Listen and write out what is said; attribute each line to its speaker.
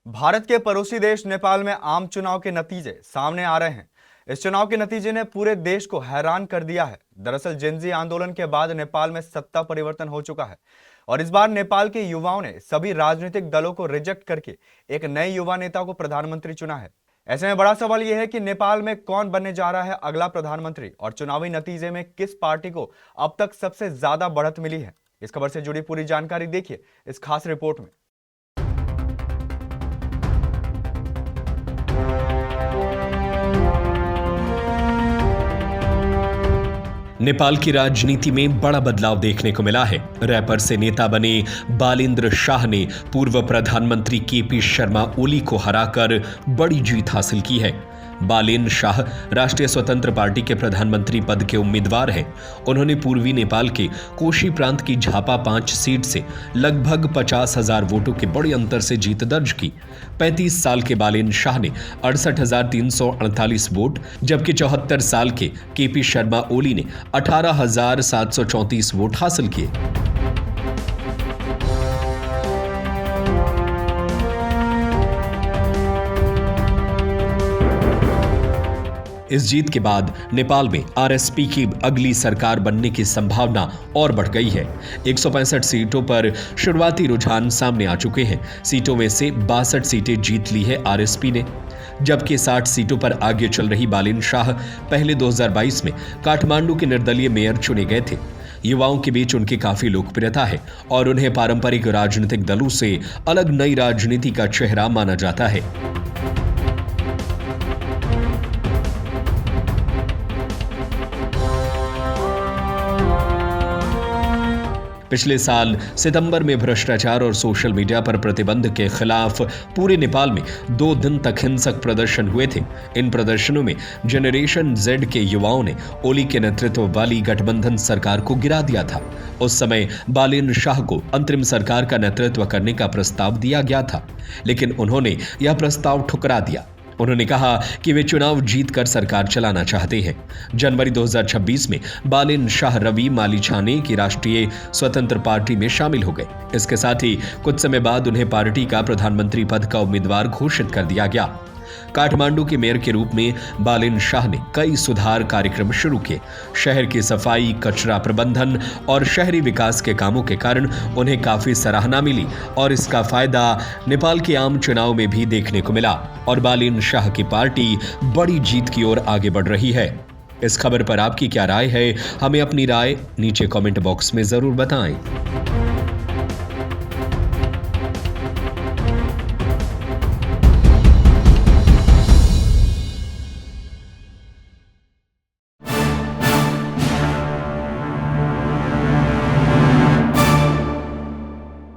Speaker 1: भारत के पड़ोसी देश नेपाल में आम चुनाव के नतीजे सामने आ रहे हैं। इस चुनाव के नतीजे ने पूरे देश को हैरान कर दिया है। दरअसल जेनजी आंदोलन के बाद नेपाल में सत्ता परिवर्तन हो चुका है और इस बार नेपाल के युवाओं ने सभी राजनीतिक दलों को रिजेक्ट करके एक नए युवा नेता को प्रधानमंत्री चुना है। ऐसे में बड़ा सवाल यह है कि नेपाल में कौन बनने जा रहा है अगला प्रधानमंत्री और चुनावी नतीजे में किस पार्टी को अब तक सबसे ज्यादा बढ़त मिली है। इस खबर से जुड़ी पूरी जानकारी देखिए इस खास रिपोर्ट में।
Speaker 2: नेपाल की राजनीति में बड़ा बदलाव देखने को मिला है। रैपर से नेता बने बालेन्द्र शाह ने पूर्व प्रधानमंत्री केपी शर्मा ओली को हराकर बड़ी जीत हासिल की है। बालेन्द्र शाह राष्ट्रीय स्वतंत्र पार्टी के प्रधानमंत्री पद के उम्मीदवार हैं। उन्होंने पूर्वी नेपाल के कोशी प्रांत की झापा 5 सीट से लगभग 50,000 वोटों के बड़े अंतर से जीत दर्ज की। 35 साल के बालेन्द्र शाह ने 68,348 वोट, जबकि 74 साल के केपी शर्मा ओली ने 18,734 वोट हासिल किए। इस जीत के बाद नेपाल में आरएसपी की अगली सरकार बनने की संभावना और बढ़ गई है। 165 सीटों पर शुरुआती रुझान सामने आ चुके हैं। सीटों में से 62 सीटें जीत ली है आरएसपी ने, जबकि 60 सीटों पर आगे चल रही बालेन्द्र शाह पहले 2022 में काठमांडू के निर्दलीय मेयर चुने गए थे। युवाओं के बीच उनकी काफी लोकप्रियता है और उन्हें पारंपरिक राजनीतिक दलों से अलग नई राजनीति का चेहरा माना जाता है। पिछले साल सितंबर में भ्रष्टाचार और सोशल मीडिया पर प्रतिबंध के खिलाफ पूरे नेपाल में 2 दिन तक हिंसक प्रदर्शन हुए थे। इन प्रदर्शनों में जनरेशन जेड के युवाओं ने ओली के नेतृत्व वाली गठबंधन सरकार को गिरा दिया था। उस समय बालेन्द्र शाह को अंतरिम सरकार का नेतृत्व करने का प्रस्ताव दिया गया था, लेकिन उन्होंने यह प्रस्ताव ठुकरा दिया। उन्होंने कहा कि वे चुनाव जीतकर सरकार चलाना चाहते हैं। जनवरी 2026 में बालेन्द्र शाह रवि मालीछाने की राष्ट्रीय स्वतंत्र पार्टी में शामिल हो गए। इसके साथ ही कुछ समय बाद उन्हें पार्टी का प्रधानमंत्री पद का उम्मीदवार घोषित कर दिया गया। काठमांडू के मेयर के रूप में बालेन्द्र शाह ने कई सुधार कार्यक्रम शुरू किए। शहर की सफाई, कचरा प्रबंधन और शहरी विकास के कामों के कारण उन्हें काफी सराहना मिली और इसका फायदा नेपाल के आम चुनाव में भी देखने को मिला और बालेन्द्र शाह की पार्टी बड़ी जीत की ओर आगे बढ़ रही है। इस खबर पर आपकी क्या राय है? हमें अपनी राय नीचे कमेंट बॉक्स में जरूर बताएं।